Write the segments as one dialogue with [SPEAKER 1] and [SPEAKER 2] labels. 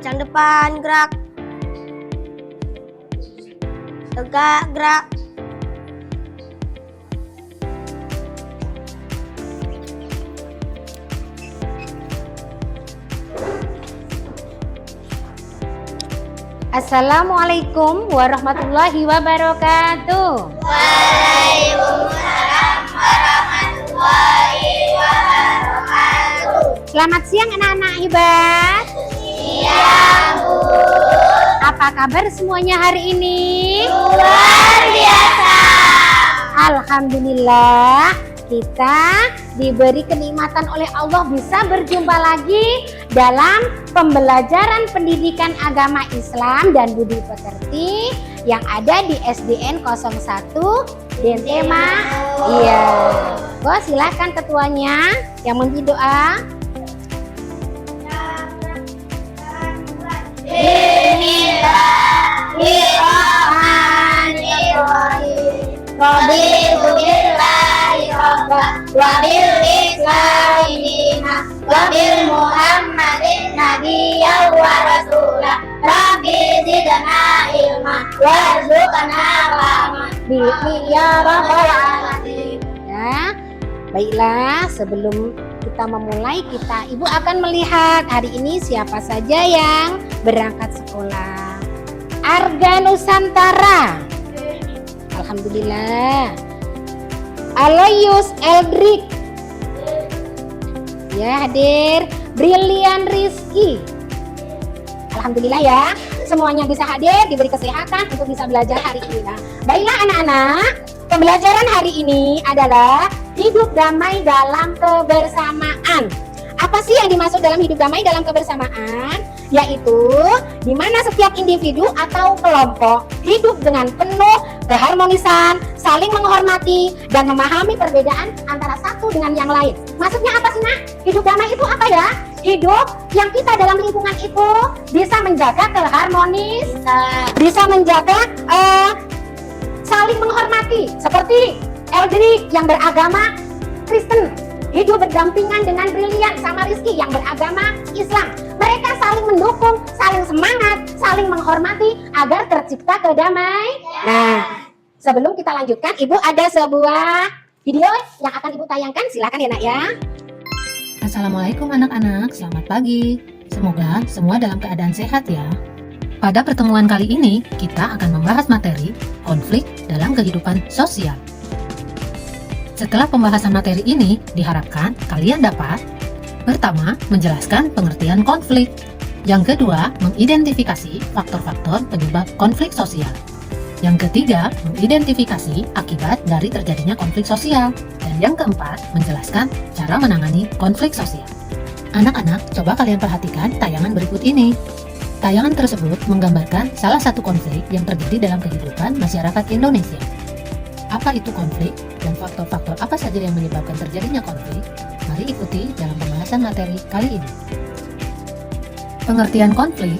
[SPEAKER 1] Kencang depan, gerak. Tegak, gerak.
[SPEAKER 2] Assalamualaikum warahmatullahi wabarakatuh.
[SPEAKER 1] Waalaikumsalam warahmatullahi wabarakatuh.
[SPEAKER 2] Selamat siang anak-anak hebat.
[SPEAKER 1] Siang, Bu.
[SPEAKER 2] Apa kabar semuanya hari ini?
[SPEAKER 1] Luar biasa.
[SPEAKER 2] Alhamdulillah, kita diberi kenikmatan oleh Allah bisa berjumpa lagi dalam pembelajaran pendidikan agama Islam dan budi pekerti yang ada di SDN 01 Dentema. Iya. Oh, silakan ketuanya yang memberi doa.
[SPEAKER 1] Bismillahirrahmanirrahim. Raditu billahi rabban wa bil islami dinan wa bil muhammadin nabiyyan wa rasulah. Rabbi zidna ilma warzuqna fahma.
[SPEAKER 2] Ya Rabbal Alamin. Ya, baiklah, sebelum kita memulai, Ibu akan melihat hari ini siapa saja yang berangkat sekolah. Arga Nusantara. Alhamdulillah. Aloyus Eldrik. Ya, hadir. Brilian Rizky. Alhamdulillah ya, semuanya bisa hadir, diberi kesehatan untuk bisa belajar hari ini. Nah, baiklah anak-anak, pembelajaran hari ini adalah hidup damai dalam kebersamaan. Apa sih yang dimaksud dalam hidup damai dalam kebersamaan? Yaitu di mana setiap individu atau kelompok hidup dengan penuh keharmonisan, saling menghormati dan memahami perbedaan antara satu dengan yang lain. Maksudnya apa sih, Nak? Hidup damai itu apa ya? Hidup yang kita dalam lingkungan itu bisa menjaga keharmonis, bisa menjaga saling menghormati, seperti Eldrik yang beragama Kristen hidup berdampingan dengan Brilian sama Rizky yang beragama Islam. Mereka saling mendukung, saling semangat, saling menghormati agar tercipta kedamaian. Nah, sebelum kita lanjutkan, Ibu ada sebuah video yang akan Ibu tayangkan. Silakan ya, Nak ya.
[SPEAKER 3] Assalamualaikum anak-anak, selamat pagi. Semoga semua dalam keadaan sehat ya. Pada pertemuan kali ini, kita akan membahas materi konflik dalam kehidupan sosial. Setelah pembahasan materi ini, diharapkan kalian dapat pertama, menjelaskan pengertian konflik. Yang kedua, mengidentifikasi faktor-faktor penyebab konflik sosial. Yang ketiga, mengidentifikasi akibat dari terjadinya konflik sosial. Dan yang keempat, menjelaskan cara menangani konflik sosial. Anak-anak, coba kalian perhatikan tayangan berikut ini. Tayangan tersebut menggambarkan salah satu konflik yang terjadi dalam kehidupan masyarakat Indonesia. Apa itu konflik dan faktor-faktor apa saja yang menyebabkan terjadinya konflik? Mari ikuti dalam pembahasan materi kali ini. Pengertian konflik.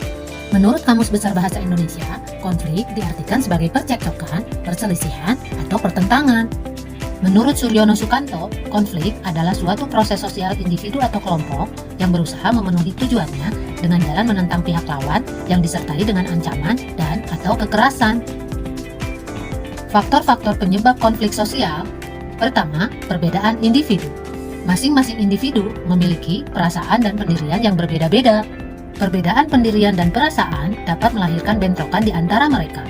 [SPEAKER 3] Menurut Kamus Besar Bahasa Indonesia, konflik diartikan sebagai percekcokan, perselisihan, atau pertentangan. Menurut Suryono Sukanto, konflik adalah suatu proses sosial individu atau kelompok yang berusaha memenuhi tujuannya dengan jalan menentang pihak lawan yang disertai dengan ancaman dan atau kekerasan. Faktor-faktor penyebab konflik sosial. Pertama, perbedaan individu. Masing-masing individu memiliki perasaan dan pendirian yang berbeda-beda. Perbedaan pendirian dan perasaan dapat melahirkan bentrokan di antara mereka.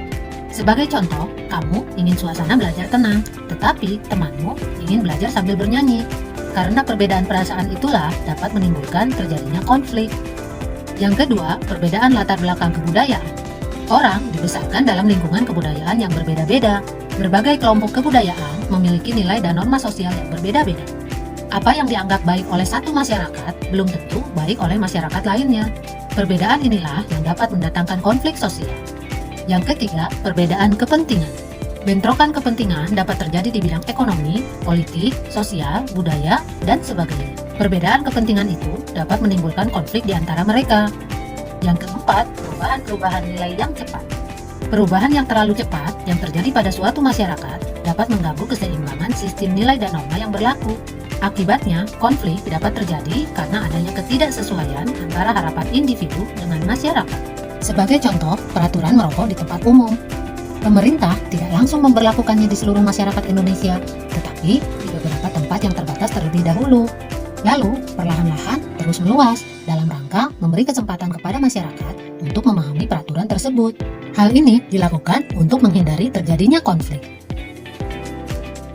[SPEAKER 3] Sebagai contoh, kamu ingin suasana belajar tenang, tetapi temanmu ingin belajar sambil bernyanyi. Karena perbedaan perasaan itulah dapat menimbulkan terjadinya konflik. Yang kedua, perbedaan latar belakang kebudayaan. Orang dibesarkan dalam lingkungan kebudayaan yang berbeda-beda. Berbagai kelompok kebudayaan memiliki nilai dan norma sosial yang berbeda-beda. Apa yang dianggap baik oleh satu masyarakat belum tentu baik oleh masyarakat lainnya. Perbedaan inilah yang dapat mendatangkan konflik sosial. Yang ketiga, perbedaan kepentingan. Bentrokan kepentingan dapat terjadi di bidang ekonomi, politik, sosial, budaya, dan sebagainya. Perbedaan kepentingan itu dapat menimbulkan konflik di antara mereka. Yang keempat, perubahan nilai yang cepat. Perubahan yang terlalu cepat yang terjadi pada suatu masyarakat dapat mengganggu keseimbangan sistem nilai dan norma yang berlaku. Akibatnya, konflik dapat terjadi karena adanya ketidaksesuaian antara harapan individu dengan masyarakat. Sebagai contoh, peraturan merokok di tempat umum. Pemerintah tidak langsung memberlakukannya di seluruh masyarakat Indonesia, tetapi di beberapa tempat yang terbatas terlebih dahulu. Lalu, perlahan-lahan terus meluas dalam rangka memberi kesempatan kepada masyarakat untuk memahami peraturan tersebut. Hal ini dilakukan untuk menghindari terjadinya konflik.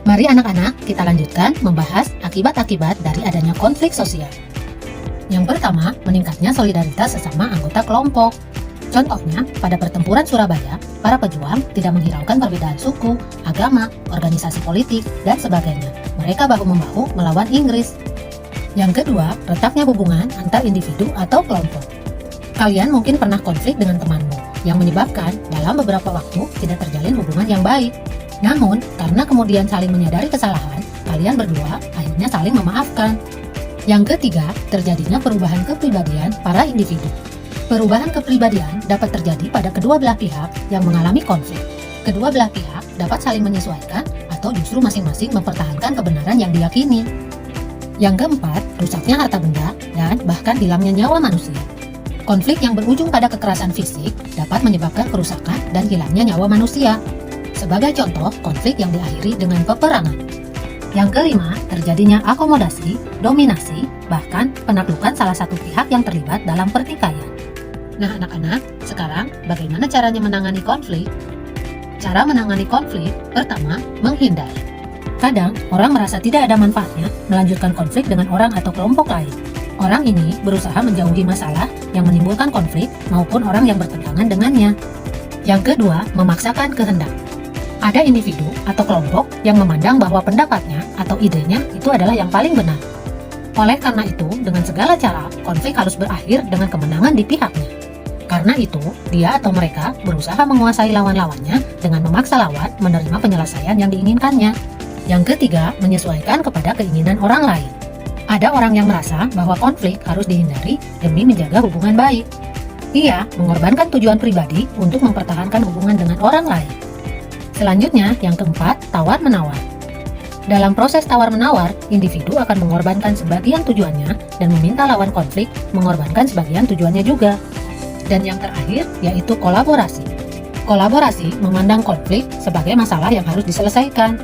[SPEAKER 3] Mari anak-anak, kita lanjutkan membahas akibat-akibat dari adanya konflik sosial. Yang pertama, meningkatnya solidaritas sesama anggota kelompok. Contohnya, pada pertempuran Surabaya, para pejuang tidak menghiraukan perbedaan suku, agama, organisasi politik, dan sebagainya. Mereka bahu-membahu melawan Inggris. Yang kedua, retaknya hubungan antar individu atau kelompok. Kalian mungkin pernah konflik dengan temanmu, yang menyebabkan dalam beberapa waktu tidak terjalin hubungan yang baik. Namun, karena kemudian saling menyadari kesalahan, kalian berdua akhirnya saling memaafkan. Yang ketiga, terjadinya perubahan kepribadian para individu. Perubahan kepribadian dapat terjadi pada kedua belah pihak yang mengalami konflik. Kedua belah pihak dapat saling menyesuaikan atau justru masing-masing mempertahankan kebenaran yang diyakini. Yang keempat, rusaknya harta benda dan bahkan hilangnya nyawa manusia. Konflik yang berujung pada kekerasan fisik dapat menyebabkan kerusakan dan hilangnya nyawa manusia. Sebagai contoh, konflik yang diakhiri dengan peperangan. Yang kelima, terjadinya akomodasi, dominasi, bahkan penaklukan salah satu pihak yang terlibat dalam pertikaian. Nah anak-anak, sekarang bagaimana caranya menangani konflik? Cara menangani konflik, pertama, menghindar. Kadang, orang merasa tidak ada manfaatnya melanjutkan konflik dengan orang atau kelompok lain. Orang ini berusaha menjauhi masalah yang menimbulkan konflik maupun orang yang bertentangan dengannya. Yang kedua, memaksakan kehendak. Ada individu atau kelompok yang memandang bahwa pendapatnya atau idenya itu adalah yang paling benar. Oleh karena itu, dengan segala cara, konflik harus berakhir dengan kemenangan di pihaknya. Karena itu, dia atau mereka berusaha menguasai lawan-lawannya dengan memaksa lawan menerima penyelesaian yang diinginkannya. Yang ketiga, menyesuaikan kepada keinginan orang lain. Ada orang yang merasa bahwa konflik harus dihindari demi menjaga hubungan baik. Ia mengorbankan tujuan pribadi untuk mempertahankan hubungan dengan orang lain. Selanjutnya, yang keempat, tawar-menawar. Dalam proses tawar-menawar, individu akan mengorbankan sebagian tujuannya dan meminta lawan konflik mengorbankan sebagian tujuannya juga. Dan yang terakhir, yaitu kolaborasi. Kolaborasi memandang konflik sebagai masalah yang harus diselesaikan.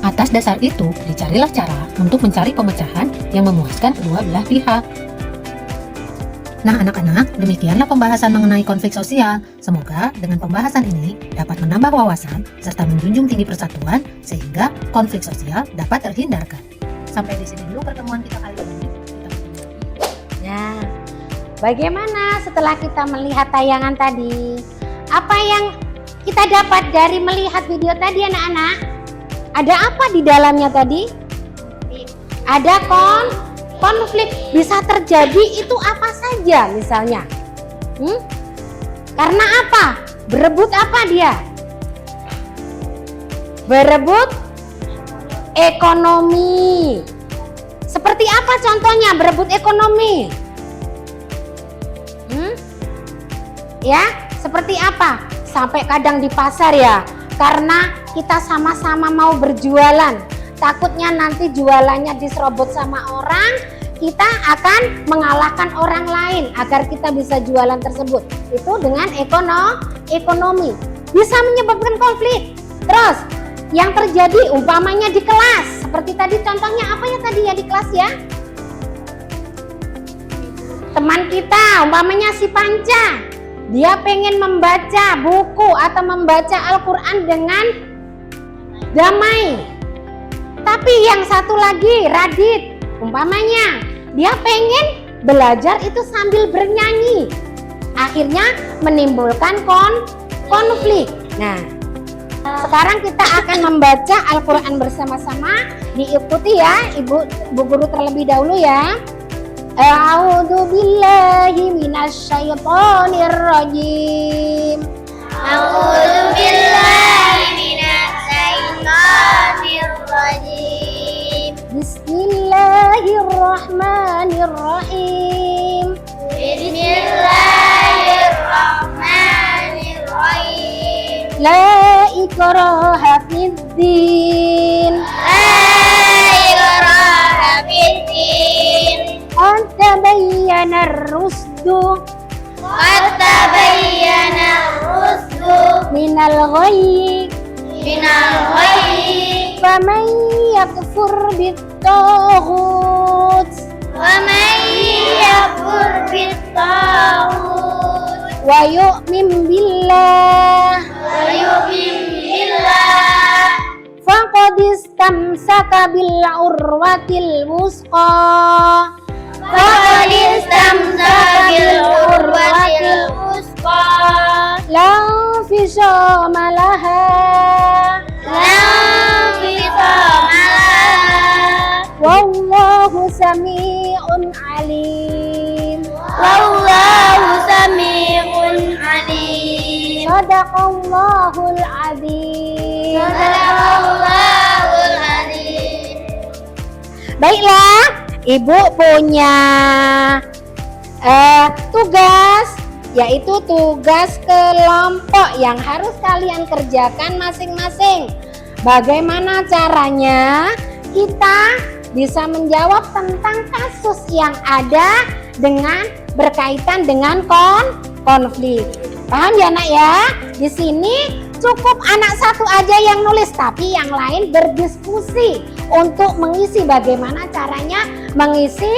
[SPEAKER 3] Atas dasar itu, dicarilah cara untuk mencari pemecahan yang memuaskan kedua belah pihak. Nah anak-anak, demikianlah pembahasan mengenai konflik sosial. Semoga dengan pembahasan ini dapat menambah wawasan serta menjunjung tinggi persatuan sehingga konflik sosial dapat terhindarkan. Sampai di sini dulu pertemuan kita kali ini.
[SPEAKER 2] Nah, bagaimana setelah kita melihat tayangan tadi? Apa yang kita dapat dari melihat video tadi anak-anak? Ada apa di dalamnya tadi? Ada konflik bisa terjadi itu apa saja misalnya? Karena apa? Berebut apa dia? Berebut ekonomi. Seperti apa contohnya berebut ekonomi? Ya, seperti apa? Sampai kadang di pasar ya, karena kita sama-sama mau berjualan. Takutnya nanti jualannya diserobot sama orang, kita akan mengalahkan orang lain agar kita bisa jualan tersebut. Itu dengan ekonomi. Bisa menyebabkan konflik. Terus, yang terjadi umpamanya di kelas. Seperti tadi contohnya apa ya tadi ya di kelas ya? Teman kita, umpamanya si Panca. Dia pengen membaca buku atau membaca Al-Quran dengan damai. Tapi yang satu lagi, Radit, umpamanya dia pengen belajar itu sambil bernyanyi. Akhirnya menimbulkan konflik. Nah, sekarang kita akan membaca Al-Quran bersama-sama. Diikuti ya, Ibu Guru terlebih dahulu ya. A'udzu billahi minasyaitonir rajim.
[SPEAKER 1] A'udzu billahi minasyaitonir rajim.
[SPEAKER 2] Bismillahirrahmanirrahim.
[SPEAKER 1] Bismillahirrahmanirrahim.
[SPEAKER 2] La ikraha fiddin.
[SPEAKER 1] La ikraha
[SPEAKER 2] minal ghayyi faman yakfur bit-taghut
[SPEAKER 1] ومن يكفر بالطاغوت
[SPEAKER 2] wa yu'min billah
[SPEAKER 1] ويؤمن بالله
[SPEAKER 2] faqad istamsaka bil urwatil wusqa
[SPEAKER 1] فقد استمسك بالعروة الوثقى
[SPEAKER 2] la fisama laha
[SPEAKER 1] لا انفصام لها
[SPEAKER 2] wallahu sami'un alim.
[SPEAKER 1] والله سميع عليم
[SPEAKER 2] Sadaqallahul azim.
[SPEAKER 1] صدق الله العظيم.
[SPEAKER 2] Baiklah, Ibu punya tugas, yaitu tugas kelompok yang harus kalian kerjakan masing-masing. Bagaimana caranya kita bisa menjawab tentang kasus yang ada dengan berkaitan dengan konflik. Paham ya nak ya? Di sini cukup anak satu aja yang nulis, tapi yang lain berdiskusi untuk mengisi bagaimana caranya mengisi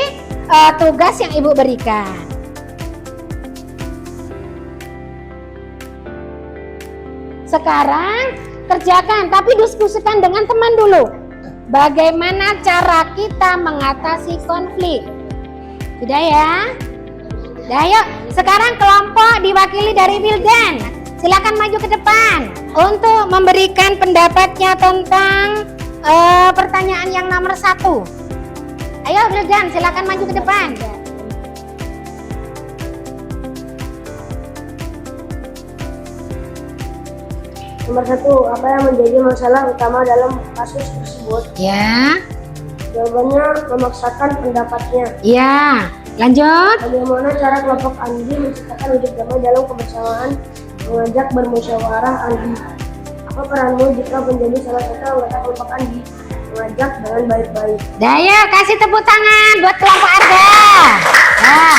[SPEAKER 2] tugas yang Ibu berikan. Sekarang kerjakan, tapi diskusikan dengan teman dulu. Bagaimana cara kita mengatasi konflik? Sudah ya? Dah yuk, sekarang kelompok diwakili dari Wildan. Silakan maju ke depan untuk memberikan pendapatnya tentang pertanyaan yang nomor 1. Ayo Wildan, silakan maju ke depan.
[SPEAKER 4] Nomor 1, apa yang menjadi masalah utama dalam kasus tersebut?
[SPEAKER 2] Ya,
[SPEAKER 4] Jawabannya memaksakan pendapatnya.
[SPEAKER 2] ya. Lanjut.
[SPEAKER 4] Bagaimana cara kelompok Andi menciptakan hidup damai dalam kebersamaan? Mengajak bermusyawarah Andi. Apa peranmu jika menjadi salah satu anggota kelompok Andi? Mengajak dengan baik-baik.
[SPEAKER 2] Daya, kasih tepuk tangan buat kelompok Arga. Nah,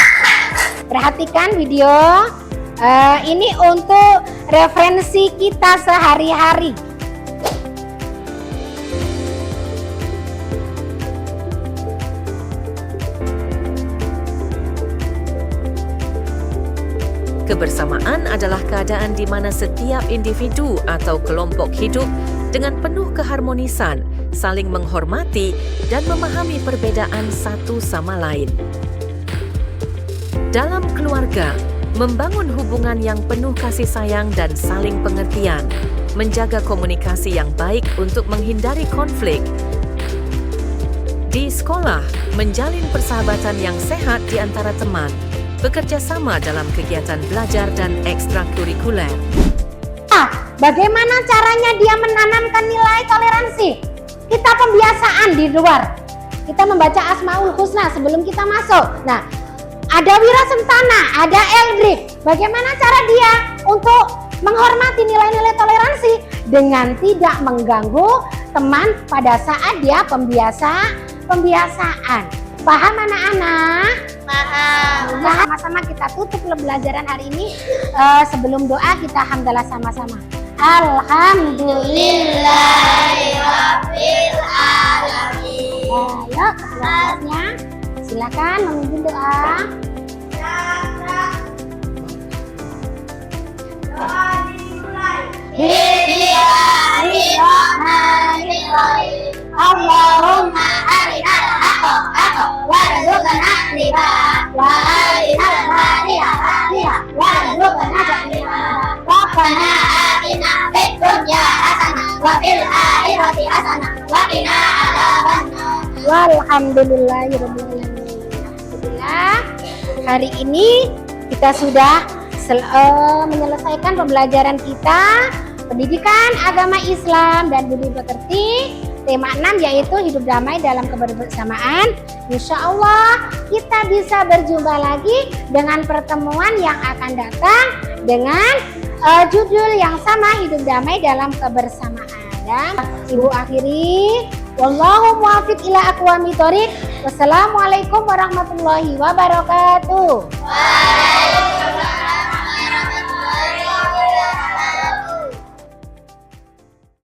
[SPEAKER 2] perhatikan video ini untuk referensi kita sehari-hari.
[SPEAKER 5] Kebersamaan adalah keadaan di mana setiap individu atau kelompok hidup dengan penuh keharmonisan, saling menghormati dan memahami perbedaan satu sama lain. Dalam keluarga, membangun hubungan yang penuh kasih sayang dan saling pengertian, menjaga komunikasi yang baik untuk menghindari konflik. Di sekolah, menjalin persahabatan yang sehat di antara teman, bekerja sama dalam kegiatan belajar dan ekstrakurikuler.
[SPEAKER 2] Bagaimana caranya dia menanamkan nilai toleransi? Kita pembiasaan di luar. Kita membaca Asmaul Husna sebelum kita masuk. Nah, ada Wira Sentana, ada Eldrik. Bagaimana cara dia untuk menghormati nilai-nilai toleransi dengan tidak mengganggu teman pada saat dia pembiasaan. Paham anak-anak?
[SPEAKER 1] Paham.
[SPEAKER 2] Nah, sama-sama kita tutup pembelajaran hari ini. Sebelum doa kita hamdalah sama-sama.
[SPEAKER 1] Alhamdulillahirabbil alamin.
[SPEAKER 2] Ayo, keluarganya silakan memimpin doa.
[SPEAKER 1] Bismillahirrahmanirrahim. Allahumma arinal haqqa warzuqna ittiba'ah wa arinal batila batila warzuqna ijtinabah. Rabbana atina fid dunya hasanah wa fil akhirati hasanah wa qina adzabannar.
[SPEAKER 2] Walhamdulillahirabbil alamin. Alhamdulillah. Hari ini kita sudah menyelesaikan pembelajaran kita pendidikan agama Islam dan budi pekerti. Tema 6 yaitu hidup damai dalam kebersamaan. Insya Allah kita bisa berjumpa lagi dengan pertemuan yang akan datang dengan judul yang sama, hidup damai dalam kebersamaan. Dan Ibu akhiri, wallahu muwaffiq ila aqwamit thoriq. Wassalamualaikum warahmatullahi wabarakatuh.